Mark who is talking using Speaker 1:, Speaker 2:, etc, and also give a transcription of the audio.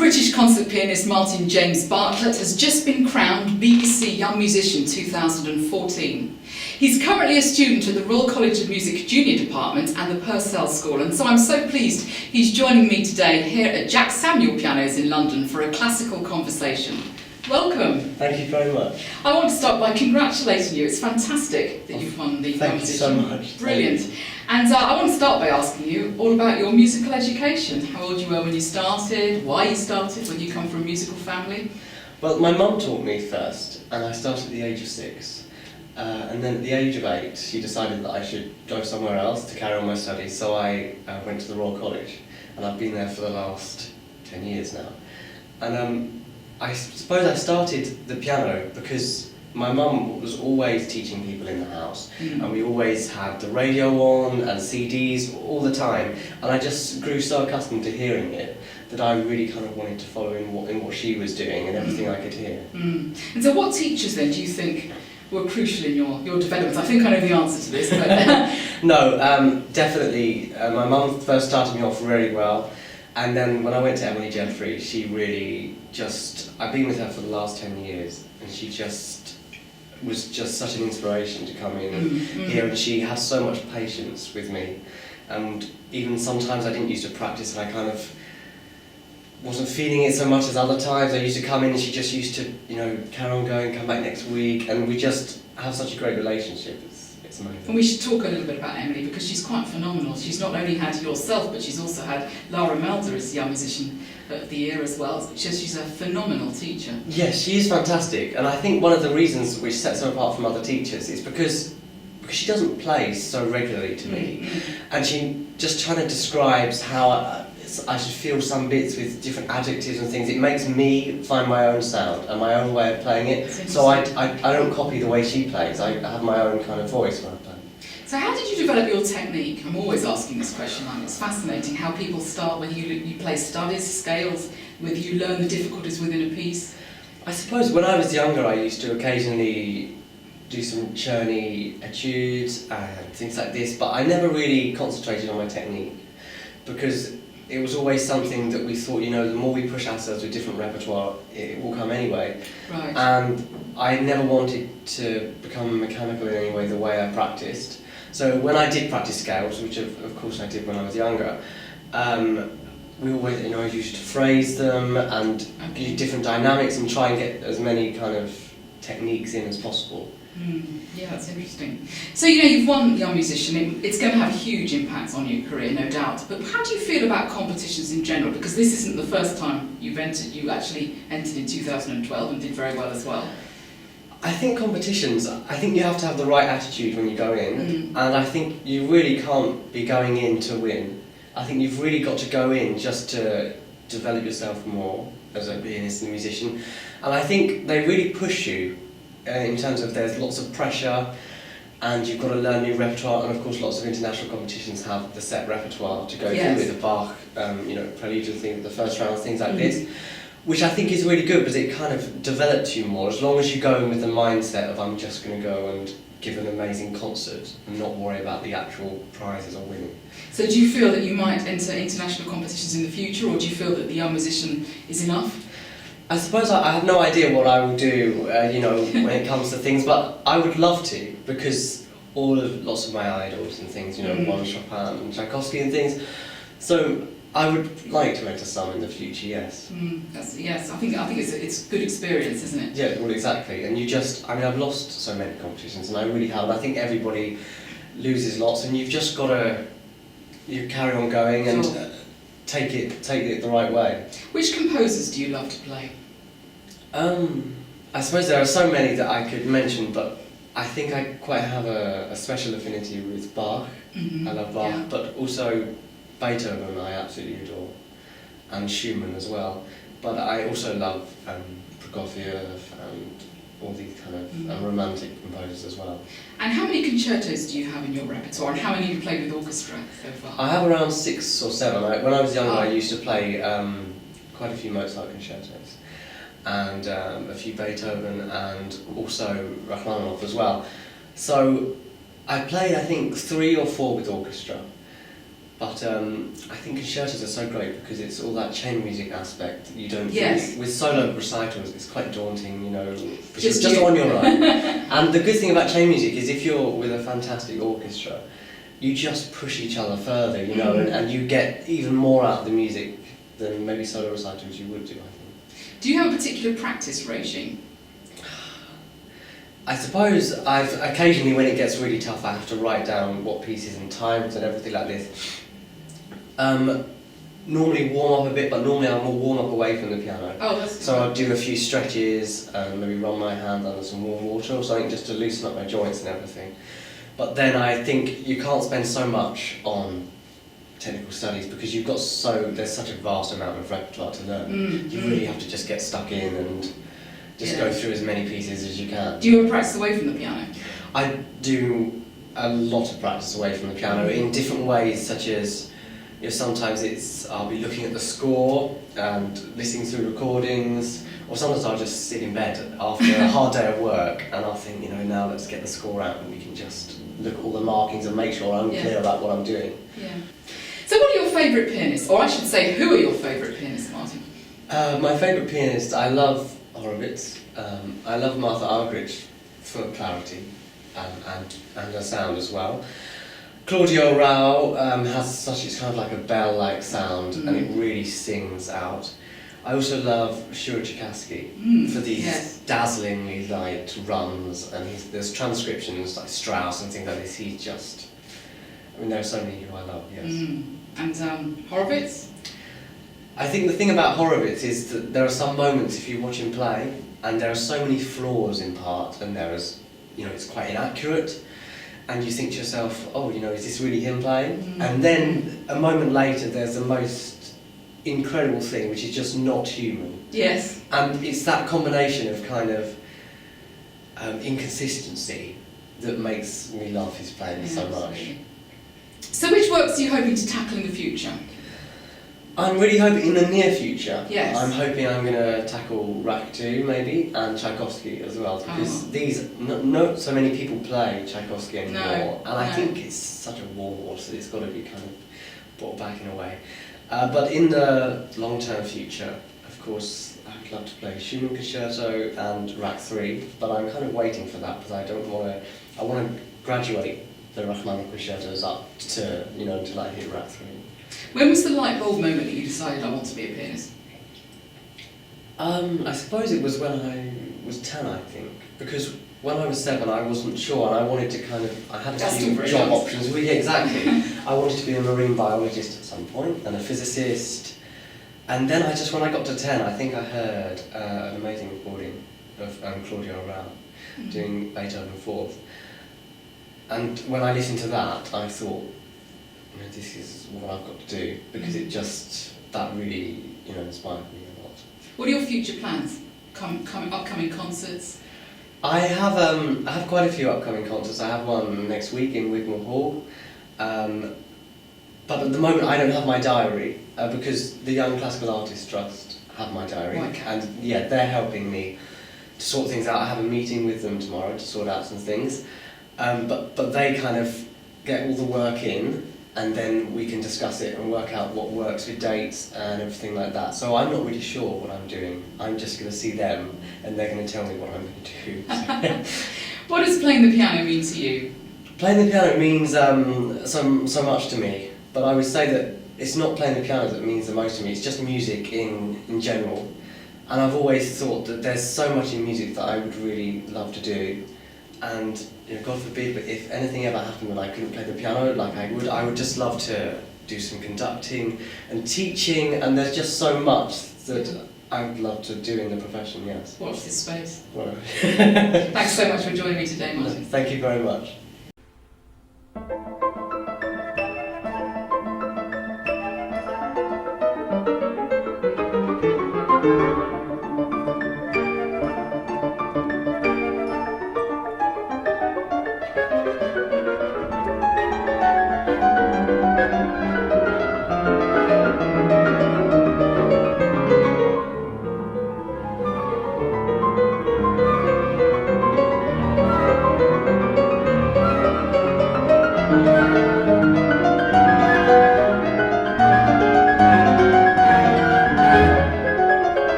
Speaker 1: British concert pianist Martin James Bartlett has just been crowned BBC Young Musician 2014. He's currently a student at the Royal College of Music Junior Department and the Purcell School, and so I'm so pleased he's joining me today here at Jaques Samuel Pianos in London for a classical conversation. Welcome.
Speaker 2: Thank you very much.
Speaker 1: I want to start by congratulating you. It's fantastic that you've won the
Speaker 2: Thank you so much.
Speaker 1: Brilliant. And I want to start by asking you all about your musical education. How old you were when you started, why you started, whether you come from a musical family?
Speaker 2: Well, my mum taught me first, and I started at the age of 6. And then at the age of 8, she decided that I should go somewhere else to carry on my studies, so I went to the Royal College, and I've been there for the last 10 years now. And I suppose I started the piano because my mum was always teaching people in the house, and we always had the radio on and CDs all the time, and I just grew so accustomed to hearing it that I really kind of wanted to follow in what she was doing and everything I could hear.
Speaker 1: And so what teachers then do you think were crucial in your development? I think I know the answer to this, but...
Speaker 2: No, definitely. My mum first started me off really well. And then when I went to Emily Jeffrey, she really I've been with her for the last 10 years, and she was just such an inspiration to come in and hear, and she had so much patience with me. And even sometimes I didn't used to practice, and I kind of wasn't feeling it so much as other times. I used to come in and she just used to, carry on going, come back next week, and we just have such a great relationship. It's amazing.
Speaker 1: And we should talk a little bit about Emily, because she's quite phenomenal. She's not only had yourself, but she's also had Lara Melder as Young Musician of the Year as well. She's a phenomenal teacher.
Speaker 2: Yes, she is fantastic, and I think one of the reasons which sets her apart from other teachers is because she doesn't play so regularly to me, and she just kind of describes how I should feel some bits with different adjectives and things. It makes me find my own sound and my own way of playing it, so I don't copy the way she plays. I have my own kind of voice when I play.
Speaker 1: So how did you develop your technique? I'm always asking this question. It's fascinating how people start, whether you play studies, scales, whether you learn the difficulties within a piece.
Speaker 2: I suppose when I was younger I used to occasionally do some Czerny etudes and things like this, but I never really concentrated on my technique because it was always something that we thought, the more we push ourselves with different repertoire, it will come anyway.
Speaker 1: Right. And
Speaker 2: I never wanted to become mechanical in any way the way I practiced. So when I did practice scales, which of course I did when I was younger, we always, I used to phrase them and use different dynamics and try and get as many kind of techniques in as possible.
Speaker 1: Yeah, that's interesting. So, you've won Young Musician. It's going to have a huge impact on your career, no doubt. But how do you feel about competitions in general? Because this isn't the first time you've entered. You actually entered in 2012 and did very well as well.
Speaker 2: I think competitions, you have to have the right attitude when you go in, and I think you really can't be going in to win. I think you've really got to go in just to develop yourself more as a pianist and a musician, and I think they really push you in terms of there's lots of pressure and you've got to learn new repertoire, and of course lots of international competitions have the set repertoire to go through with the Bach, prelude and things, the first rounds, things like this, which I think is really good because it kind of develops you more as long as you go in with the mindset of I'm just going to go and give an amazing concert and not worry about the actual prizes or winning.
Speaker 1: So do you feel that you might enter international competitions in the future, or do you feel that the Young Musician is enough?
Speaker 2: I suppose I have no idea what I will do, when it comes to things, but I would love to, because lots of my idols and things, Juan Chopin and Tchaikovsky and things, so I would like to enter some in the future, yes.
Speaker 1: Yes, I think it's a good experience, isn't it?
Speaker 2: Yeah, well, exactly, and I've lost so many competitions, and I really have, and I think everybody loses lots, and you've just got to carry on going and take it the right way.
Speaker 1: Which composers do you love to play?
Speaker 2: I suppose there are so many that I could mention, but I think I quite have a special affinity with Bach. I love Bach, but also Beethoven I absolutely adore, and Schumann as well. But I also love Prokofiev and all these kind of romantic composers as well. And
Speaker 1: how many concertos do you have in your repertoire, and how many have you played with orchestra so far?
Speaker 2: I have around 6 or 7. When I was younger I used to play quite a few Mozart concertos, and a few Beethoven, and also Rachmaninoff as well. So I played, I think, 3 or 4 with orchestra, But I think concertos are so great because it's all that chamber music aspect that you don't
Speaker 1: Yes.
Speaker 2: with solo recitals it's quite daunting, you know, because
Speaker 1: Just
Speaker 2: you're just
Speaker 1: you.
Speaker 2: on your own. And the good thing about chamber music is if you're with a fantastic orchestra, you just push each other further, you know, and you get even more out of the music than maybe solo recitals you would do, I think.
Speaker 1: Do you have a particular practice regime?
Speaker 2: I suppose occasionally when it gets really tough I have to write down what pieces and times and everything like this. Normally warm up a bit, but normally I'm more warm up away from the piano.
Speaker 1: Oh, that's
Speaker 2: So I'll do a few stretches, maybe run my hand under some warm water or something just to loosen up my joints and everything. But then I think you can't spend so much on technical studies because there's such a vast amount of repertoire to learn. You really have to just get stuck in and just go through as many pieces as you can.
Speaker 1: Do you ever practice away from the piano?
Speaker 2: I do a lot of practice away from the piano in different ways, such as sometimes I'll be looking at the score and listening through recordings, or sometimes I'll just sit in bed after a hard day of work and I'll think, now let's get the score out and we can just look at all the markings and make sure I'm clear about what I'm doing.
Speaker 1: Yeah. So what are your favourite pianists? Or I should say, who are your favourite pianists, Martin?
Speaker 2: My favourite pianist, I love Horowitz. I love Martha Argerich for clarity and her sound as well. Claudio Rao has it's kind of like a bell-like sound and it really sings out. I also love Shura Tchaikovsky for these dazzlingly light runs, and there's transcriptions like Strauss and things like this. There are so many who I love, yes.
Speaker 1: And Horowitz?
Speaker 2: I think the thing about Horowitz is that there are some moments if you watch him play, and there are so many flaws in part, and it's quite inaccurate, and you think to yourself, is this really him playing? And then a moment later there's the most incredible thing which is just not human.
Speaker 1: Yes.
Speaker 2: And it's that combination of kind of inconsistency that makes me love his playing so much.
Speaker 1: So which works are you hoping to tackle in the future?
Speaker 2: I'm really hoping in the near future.
Speaker 1: Yes.
Speaker 2: I'm hoping I'm going to tackle Rach 2 maybe and Tchaikovsky as well, because not so many people play Tchaikovsky anymore, and I think it's such a war horse that it's got to be kind of brought back in a way. But in the long-term future, of course, I'd love to play Schumann Concerto and Rach 3, but I'm kind of waiting for that because I want to graduate the Rachmaninoff concertos up to until I hit Rach 3.
Speaker 1: When was the light bulb moment that you decided I want to be a pianist?
Speaker 2: I suppose it was when I was 10, I think, because when I was 7 I wasn't sure and I wanted to I had a few job options. Well, yeah, exactly. I wanted to be a marine biologist at some point and a physicist, and then when I got to 10 I think I heard an amazing recording of Claudio Rao doing Beethoven 4th, and when I listened to that I thought, this is what I've got to do, because that really inspired me a lot.
Speaker 1: What are your future plans? Upcoming concerts?
Speaker 2: I have quite a few upcoming concerts. I have one next week in Wigmore Hall, but at the moment I don't have my diary because the Young Classical Artists Trust have my diary, and they're helping me to sort things out. I have a meeting with them tomorrow to sort out some things, but they kind of get all the work in, and then we can discuss it and work out what works with dates and everything like that. So I'm not really sure what I'm doing. I'm just going to see them and they're going to tell me what I'm going to do.
Speaker 1: What does playing the piano mean to you?
Speaker 2: Playing the piano means so much to me, but I would say that it's not playing the piano that means the most to me, it's just music in general. And I've always thought that there's so much in music that I would really love to do. And God forbid, but if anything ever happened that I couldn't play the piano like I would just love to do some conducting and teaching, and there's just so much that I would love to do in the profession, yes.
Speaker 1: Watch this space.
Speaker 2: Well,
Speaker 1: Thanks so much for joining me today, Martin.
Speaker 2: Thank you very much.